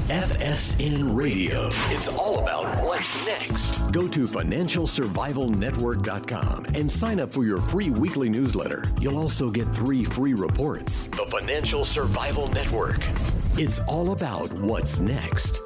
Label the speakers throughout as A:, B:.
A: FSN Radio. It's all about what's next. Go to financialsurvivalnetwork.com and sign up for your free weekly newsletter. You'll also get 3 free reports. The Financial Survival Network. It's all about what's next.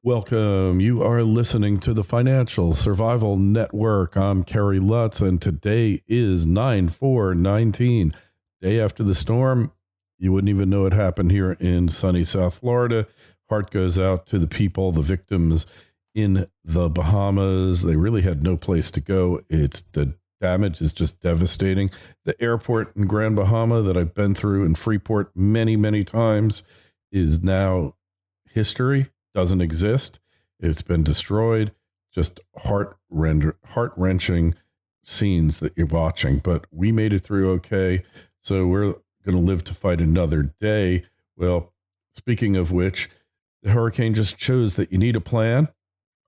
B: Welcome. You are listening to the Financial Survival Network. I'm Kerry Lutz, and today is 9/4/19, day after the storm. You wouldn't even know it happened here in sunny South Florida. Heart goes out to the people, the victims in the Bahamas. They really had no place to go. The damage is just devastating. The airport in Grand Bahama that I've been through in Freeport many, many times is now history. Doesn't exist. It's been destroyed. Just heart-wrenching scenes that you're watching. But we made it through okay. So we're going to live to fight another day. Well, speaking of which, the hurricane just shows that you need a plan.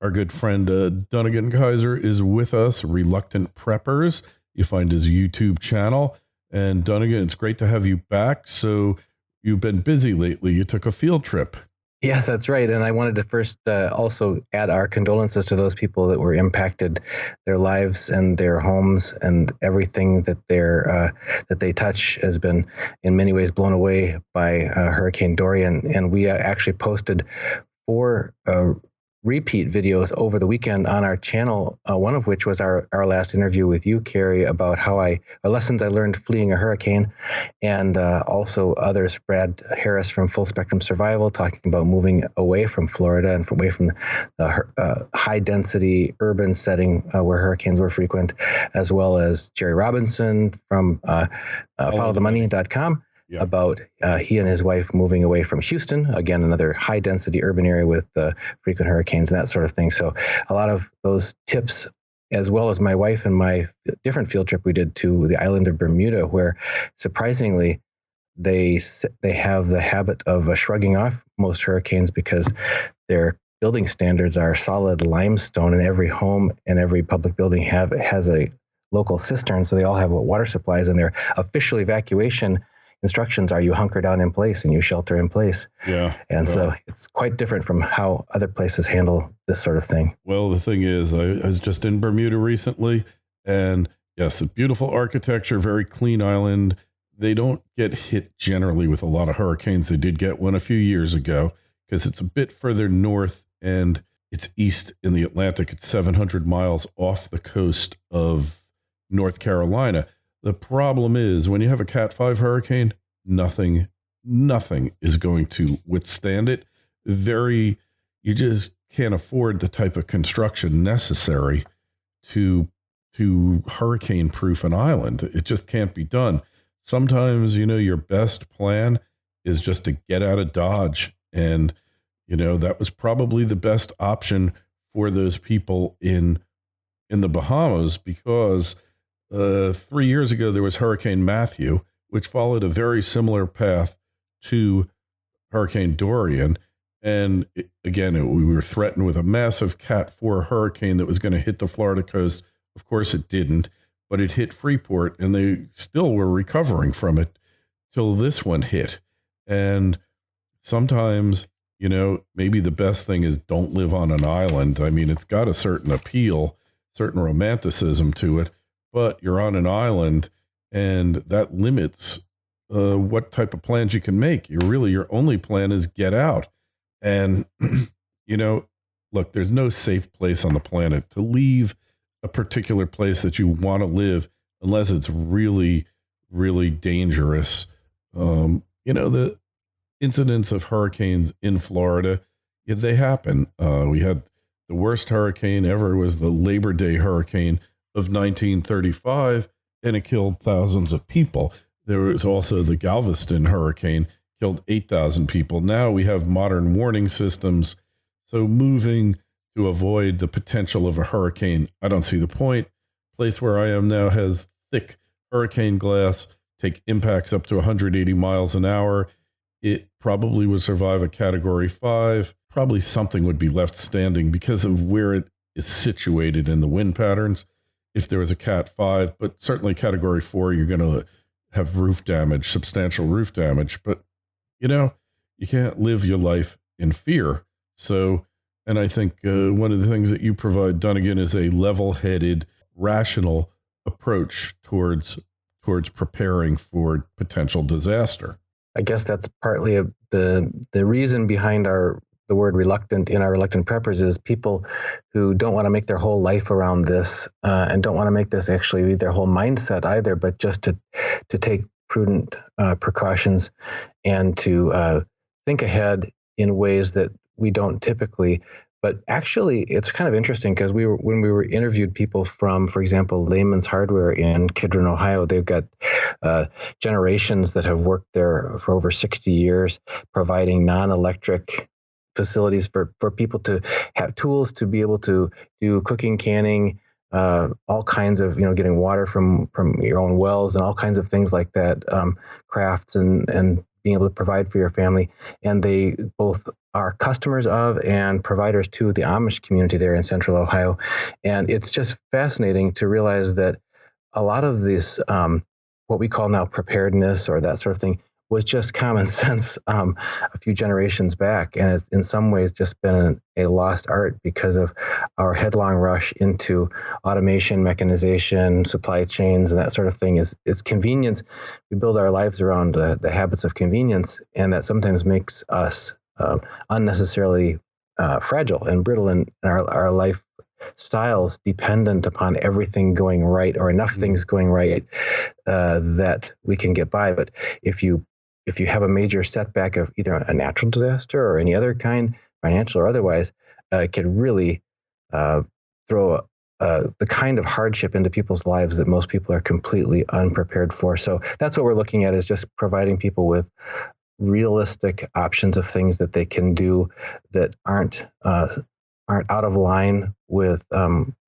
B: Our good friend Dunnigan Kaiser is with us, Reluctant Preppers. You find his YouTube channel. And Dunnigan, it's great to have you back. So you've been busy lately. You took a field trip.
C: Yes, that's right. And I wanted to first also add our condolences to those people that were impacted, their lives and their homes and everything that they touch has been in many ways blown away by Hurricane Dorian. And we actually posted 4 repeat videos over the weekend on our channel, one of which was our last interview with you, Kerry, about lessons I learned fleeing a hurricane, and also others, Brad Harris from Full Spectrum Survival, talking about moving away from Florida and away from the high-density urban setting where hurricanes were frequent, as well as Jerry Robinson from followthemoney.com. Yeah. About he and his wife moving away from Houston, again, another high-density urban area with frequent hurricanes and that sort of thing. So a lot of those tips, as well as my wife and my different field trip we did to the island of Bermuda, where surprisingly they have the habit of shrugging off most hurricanes because their building standards are solid limestone, and every home and every public building has a local cistern, so they all have water supplies, and their official evacuation instructions are you hunker down in place and you shelter in place.
B: Yeah.
C: And so it's quite different from how other places handle this sort of thing.
B: Well, the thing is, I was just in Bermuda recently, and yes, a beautiful architecture, very clean island. They don't get hit generally with a lot of hurricanes. They did get one a few years ago because it's a bit further north and it's east in the Atlantic. It's 700 miles off the coast of North Carolina. The problem is when you have a Cat 5 hurricane, nothing is going to withstand it. You just can't afford the type of construction necessary to hurricane proof an island. It just can't be done. Sometimes, your best plan is just to get out of Dodge. And, that was probably the best option for those people in the Bahamas, because 3 years ago, there was Hurricane Matthew, which followed a very similar path to Hurricane Dorian. And we were threatened with a massive Cat 4 hurricane that was going to hit the Florida coast. Of course, it didn't, but it hit Freeport, and they still were recovering from it till this one hit. And sometimes, maybe the best thing is don't live on an island. I mean, it's got a certain appeal, certain romanticism to it, but you're on an island, and that limits what type of plans you can make. Your only plan is get out. And, look, there's no safe place on the planet to leave a particular place that you want to live unless it's really, really dangerous. The incidents of hurricanes in Florida, they happen. We had the worst hurricane ever was the Labor Day hurricane of 1935, and it killed thousands of people. There was also the Galveston hurricane, killed 8,000 people. Now we have modern warning systems. So moving to avoid the potential of a hurricane, I don't see the point. Place where I am now has thick hurricane glass, take impacts up to 180 miles an hour. It probably would survive a Category 5. Probably something would be left standing because of where it is situated in the wind patterns. If there was a Cat 5, but certainly Category 4, you're going to have roof damage, substantial roof damage, but you can't live your life in fear. So, and I think one of the things that you provide, Dunnigan, is a level-headed, rational approach towards preparing for potential disaster.
C: I guess that's partly the reason behind the word reluctant in our Reluctant Preppers is people who don't want to make their whole life around this and don't want to make this actually their whole mindset either, but just to take prudent precautions and to think ahead in ways that we don't typically. But actually, it's kind of interesting because when we were interviewed people from, for example, Lehman's Hardware in Kidron, Ohio, they've got generations that have worked there for over 60 years, providing non-electric facilities for people to have tools to be able to do cooking, canning, all kinds of, getting water from your own wells and all kinds of things like that, crafts and being able to provide for your family. And they both are customers of and providers to the Amish community there in Central Ohio. And it's just fascinating to realize that a lot of this, what we call now preparedness or that sort of thing, was just common sense a few generations back. And it's in some ways just been a lost art because of our headlong rush into automation, mechanization, supply chains, and that sort of thing. Is convenience. We build our lives around the habits of convenience, and that sometimes makes us unnecessarily fragile and brittle in our life styles, dependent upon everything going right or enough things going right that we can get by. But if you have a major setback of either a natural disaster or any other kind, financial or otherwise, it can really throw the kind of hardship into people's lives that most people are completely unprepared for. So that's what we're looking at, is just providing people with realistic options of things that they can do that aren't out of line with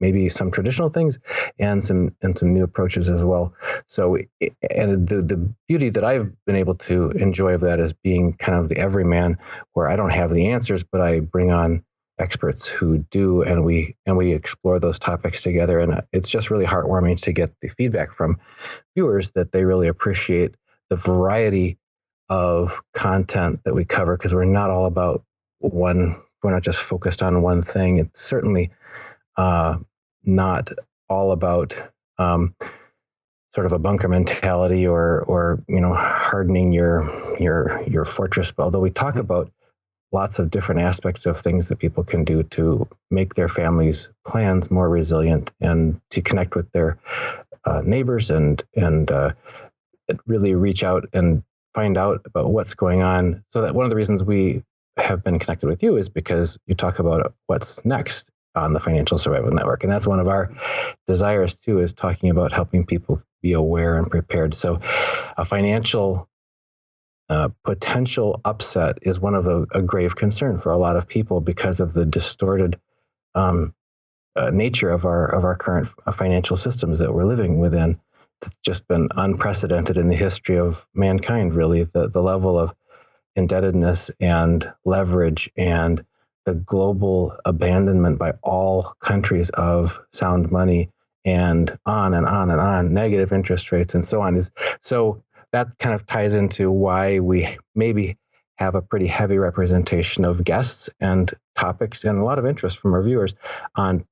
C: maybe some traditional things and some new approaches as well. So, and the beauty that I've been able to enjoy of that is being kind of the everyman, where I don't have the answers, but I bring on experts who do, and we explore those topics together. And it's just really heartwarming to get the feedback from viewers that they really appreciate the variety of content that we cover, because we're not all about one. We're not just focused on one thing. It's certainly not all about sort of a bunker mentality or hardening your fortress. Although we talk about lots of different aspects of things that people can do to make their families' plans more resilient and to connect with their neighbors and really reach out and find out about what's going on. So that one of the reasons we have been connected with you is because you talk about what's next on the Financial Survival Network. And that's one of our desires too, is talking about helping people be aware and prepared. So a financial potential upset is one of a grave concern for a lot of people because of the distorted nature of our current financial systems that we're living within. It's just been unprecedented in the history of mankind, really, the level of indebtedness and leverage and the global abandonment by all countries of sound money and on and on and on, negative interest rates and so on. So that kind of ties into why we maybe have a pretty heavy representation of guests and topics and a lot of interest from our viewers on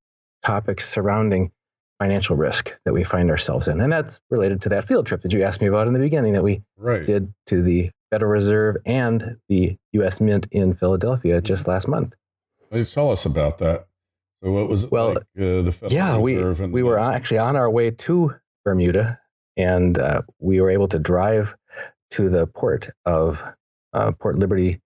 C: topics surrounding financial risk that we find ourselves in. And that's related to that field trip that you asked me about in the beginning that we did to the Federal Reserve and the U.S. Mint in Philadelphia just last month.
B: Tell us about that. So what was it like, the Federal Reserve?
C: We were actually on our way to Bermuda, and we were able to drive to the port of Port Liberty,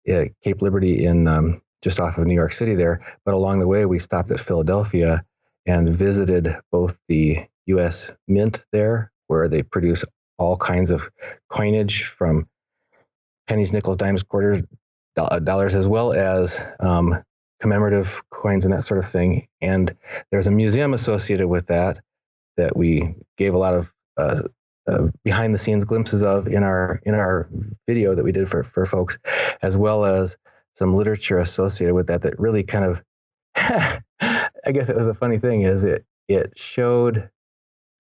C: Cape Liberty in just off of New York City there. But along the way, we stopped at Philadelphia and visited both the U.S. Mint there, where they produce all kinds of coinage from pennies, nickels, dimes, quarters, dollars, as well as commemorative coins and that sort of thing. And there's a museum associated with that we gave a lot of behind the scenes glimpses of in our video that we did for folks, as well as some literature associated with that really kind of I guess it was a funny thing, is it showed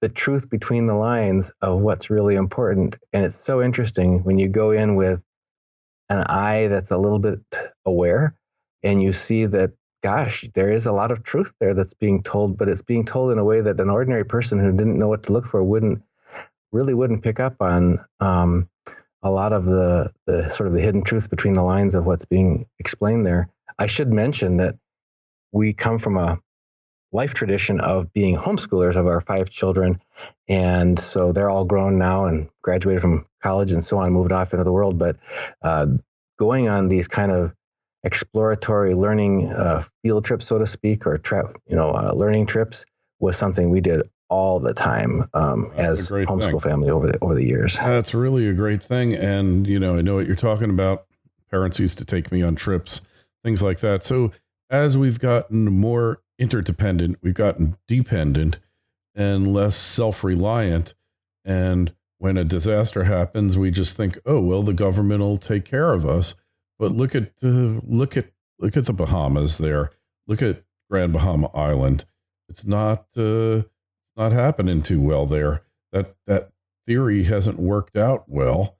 C: the truth between the lines of what's really important. And it's so interesting when you go in with an eye that's a little bit aware and you see that, gosh, there is a lot of truth there that's being told, but it's being told in a way that an ordinary person who didn't know what to look for wouldn't pick up on a lot of the sort of the hidden truth between the lines of what's being explained there. I should mention that we come from a life tradition of being homeschoolers of our 5 children. And so they're all grown now and graduated from college and so on, moved off into the world. But going on these kind of exploratory learning field trips, so to speak, or learning trips was something we did all the time as a homeschool family over the years.
B: That's really a great thing. And, I know what you're talking about. Parents used to take me on trips, things like that. So as we've gotten more interdependent, we've gotten dependent and less self-reliant. And when a disaster happens, we just think, oh, well, the government will take care of us. But look at the Bahamas there. Look at Grand Bahama Island. It's not happening too well there. That theory hasn't worked out well.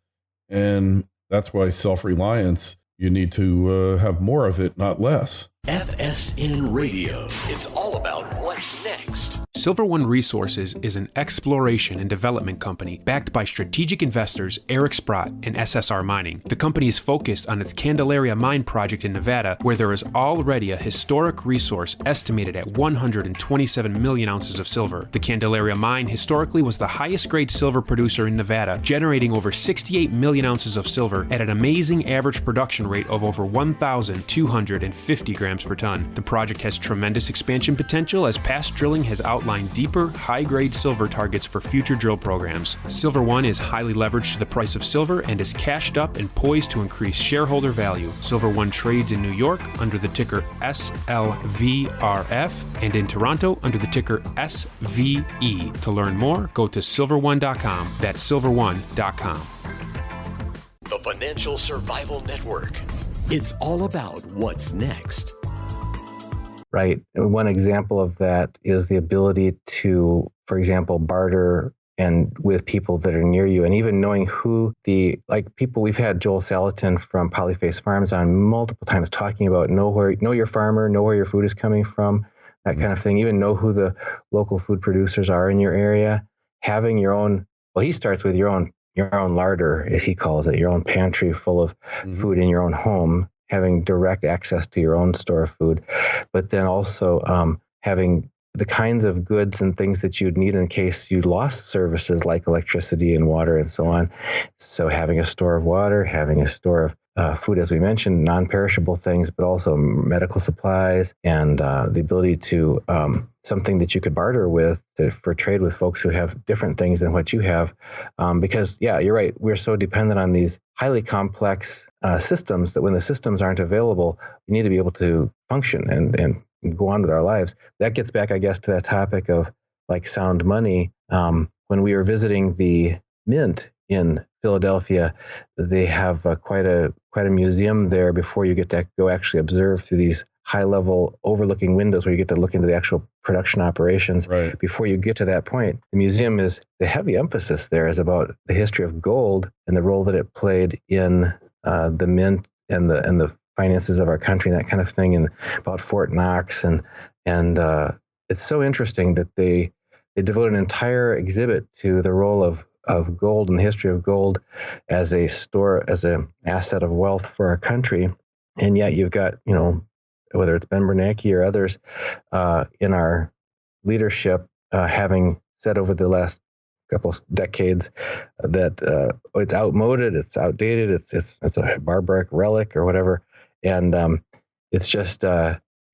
B: And that's why self-reliance, you need to have more of it, not less.
A: FSN Radio. It's all about what's next.
D: Silver One Resources is an exploration and development company backed by strategic investors Eric Sprott and SSR Mining. The company is focused on its Candelaria mine project in Nevada, where there is already a historic resource estimated at 127 million ounces of silver. The Candelaria mine historically was the highest grade silver producer in Nevada, generating over 68 million ounces of silver at an amazing average production rate of over 1,250 grams per ton. The project has tremendous expansion potential as past drilling has outlined deeper, high-grade silver targets for future drill programs. Silver One is highly leveraged to the price of silver and is cashed up and poised to increase shareholder value. Silver One trades in New York under the ticker SLVRF and in Toronto under the ticker SVE. To learn more, go to silverone.com. That's silverone.com.
A: The Financial Survival Network. It's all about what's next.
C: Right. One example of that is the ability to, for example, barter and with people that are near you, and even knowing who people. We've had Joel Salatin from Polyface Farms on multiple times talking about know your farmer, know where your food is coming from, that kind of thing. Even know who the local food producers are in your area. Having your own. Well, he starts with your own larder, as he calls it, your own pantry full of food in your own home. Having direct access to your own store of food, but then also having the kinds of goods and things that you'd need in case you lost services like electricity and water and so on. So having a store of water, having a store of food, as we mentioned, non-perishable things, but also medical supplies and the ability to something that you could barter with for trade with folks who have different things than what you have. Because, yeah, you're right. We're so dependent on these highly complex systems that when the systems aren't available, we need to be able to function and go on with our lives. That gets back, I guess, to that topic of like sound money. When we were visiting the Mint in Philadelphia, they have quite a museum there before you get to go actually observe through these high-level overlooking windows where you get to look into the actual production operations.
B: Right.
C: Before you get to that point, the museum the heavy emphasis there is about the history of gold and the role that it played in the mint and the finances of our country and that kind of thing, and about Fort Knox and it's so interesting that they devote an entire exhibit to the role of gold and the history of gold as a asset of wealth for our country. And yet you've got, whether it's Ben Bernanke or others in our leadership having said over the last couple decades that it's outmoded, it's outdated, it's a barbaric relic or whatever. And it's just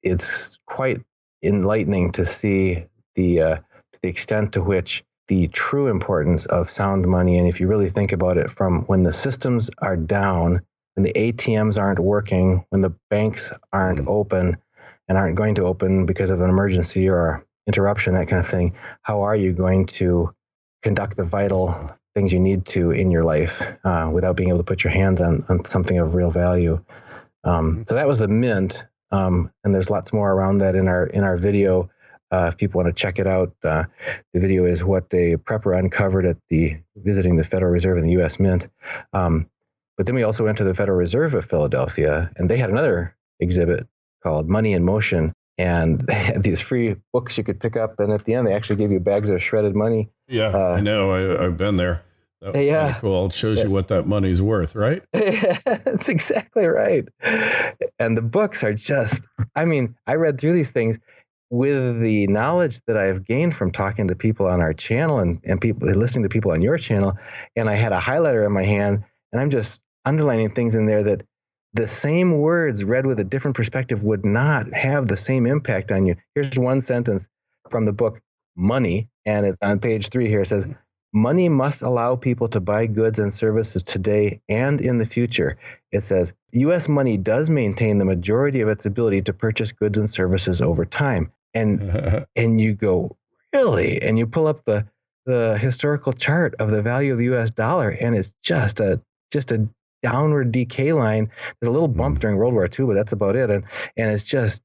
C: it's quite enlightening to see the extent to which the true importance of sound money, and if you really think about it, from when the systems are down, when the ATMs aren't working, when the banks aren't open and aren't going to open because of an emergency or interruption, that kind of thing, how are you going to conduct the vital things you need to in your life without being able to put your hands on something of real value? So that was the Mint, and there's lots more around that in our video. If people want to check it out, the video is what a prepper uncovered at visiting the Federal Reserve and the U.S. Mint. But then we also went to the Federal Reserve of Philadelphia, and they had another exhibit called Money in Motion. And they had these free books you could pick up. And at the end, they actually gave you bags of shredded money.
B: Yeah, I know. I've been there. That was kind of cool. It shows you what that money's worth, right?
C: That's exactly right. And the books are I read through these things with the knowledge that I've gained from talking to people on our channel and people listening to people on your channel. And I had a highlighter in my hand, and I'm just underlining things in there that the same words read with a different perspective would not have the same impact on you. Here's one sentence from the book, Money, and it's on page 3 here. It says, money must allow people to buy goods and services today and in the future. It says, U.S. money does maintain the majority of its ability to purchase goods and services over time. And and you go, really? And you pull up the historical chart of the value of the U.S. dollar, and it's just a downward decay line. There's a little bump during World War II, but that's about it. And it's just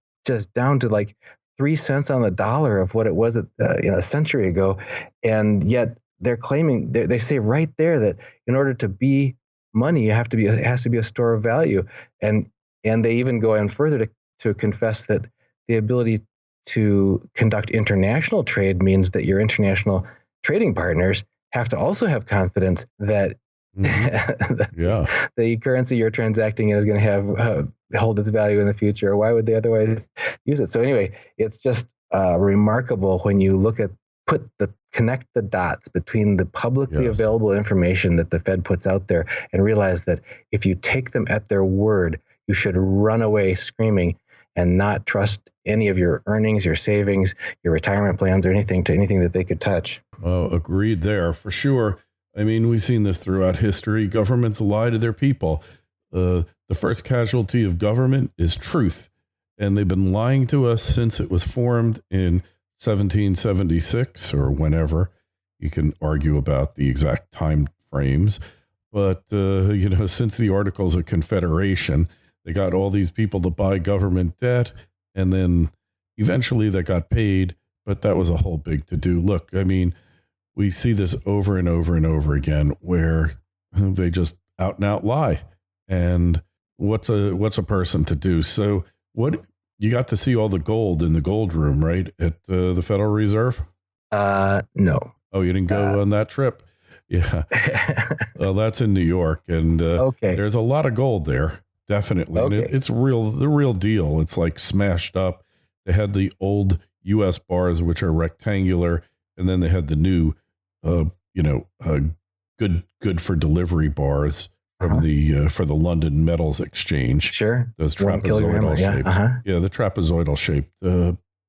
C: down to like 3 cents on the dollar of what it was a century ago. And yet they're claiming, they say right there that in order to be money, it has to be a store of value. And they even go in further to confess that the ability to conduct international trade means that your international trading partners have to also have confidence that the currency you're transacting in is going to have hold its value in the future. Why would they otherwise use it? So anyway, it's just remarkable when you connect the dots between the publicly available information that the Fed puts out there and realize that if you take them at their word, you should run away screaming and not trust any of your earnings, your savings, your retirement plans, or anything that they could touch.
B: Oh, agreed there for sure. I mean, we've seen this throughout history. Governments lie to their people. The first casualty of government is truth. And they've been lying to us since it was formed in 1776 or whenever. You can argue about the exact time frames. But, since the Articles of Confederation, they got all these people to buy government debt. And then eventually they got paid. But that was a whole big to-do. Look, I mean, we see this over and over and over again where they just out and out lie. And what's a person to do? So what you got to see all the gold in the gold room, right? At the Federal Reserve?
C: No.
B: Oh, you didn't go on that trip? Yeah. Well, that's in New York. And there's a lot of gold there. Definitely.
C: Okay.
B: And it's the real deal. It's like smashed up. They had the old US bars, which are rectangular. And then they had the new, good for delivery bars from for the London Metals Exchange.
C: Sure.
B: Those trapezoidal shaped. Yeah, the trapezoidal shaped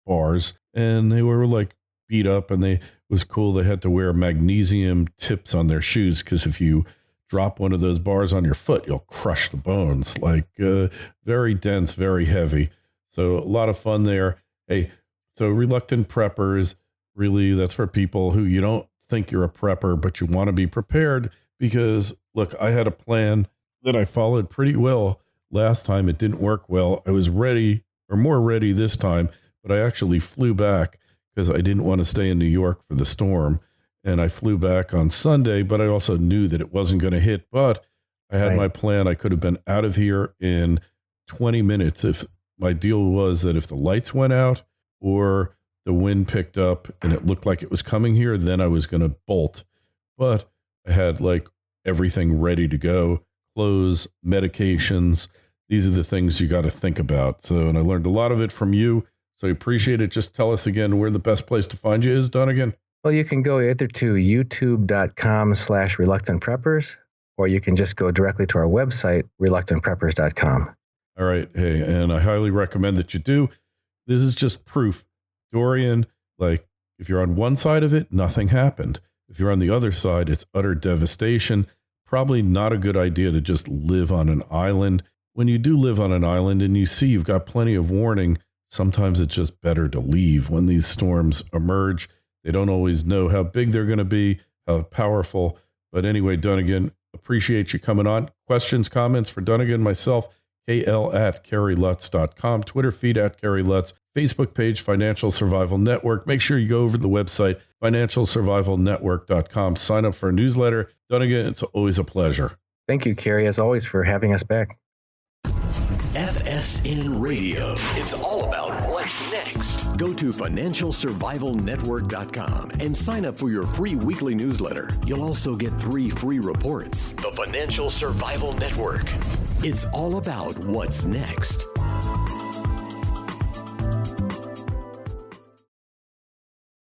B: bars. And they were like beat up, and it was cool. They had to wear magnesium tips on their shoes because if you drop one of those bars on your foot, you'll crush the bones. Like very dense, very heavy. So a lot of fun there. Hey, so reluctant preppers. Really, that's for people who you don't think you're a prepper, but you want to be prepared because, look, I had a plan that I followed pretty well last time. It didn't work well. I was ready, or more ready this time, but I actually flew back because I didn't want to stay in New York for the storm. And I flew back on Sunday, but I also knew that it wasn't going to hit. But I had my plan. I could have been out of here in 20 minutes if my deal was that if the lights went out or the wind picked up and it looked like it was coming here, then I was going to bolt. But I had like everything ready to go, clothes, medications. These are the things you got to think about. So, and I learned a lot of it from you. So I appreciate it. Just tell us again where the best place to find you is, Dunnigan.
C: Well, you can go either to youtube.com/reluctantpreppers, or you can just go directly to our website, reluctantpreppers.com.
B: All right. Hey, and I highly recommend that you do. This is just proof. Dorian, like if you're on one side of it, nothing happened. If you're on the other side, it's utter devastation. Probably not a good idea to just live on an island. When you do live on an island and you see you've got plenty of warning, sometimes it's just better to leave. When these storms emerge, they don't always know how big they're going to be, how powerful. But anyway, Dunnigan, appreciate you coming on. Questions, comments for Dunnigan, myself, KL@KerryLutz.com, Twitter feed @KerryLutz, Facebook page, Financial Survival Network. Make sure you go over to the website, financialsurvivalnetwork.com. Sign up for a newsletter. Dunnigan, it's always a pleasure.
C: Thank you, Kerry, as always, for having us back.
A: FSN Radio. It's all about what's next. Go to financialsurvivalnetwork.com and sign up for your free weekly newsletter. You'll also get 3 free reports. The Financial Survival Network. It's all about what's next.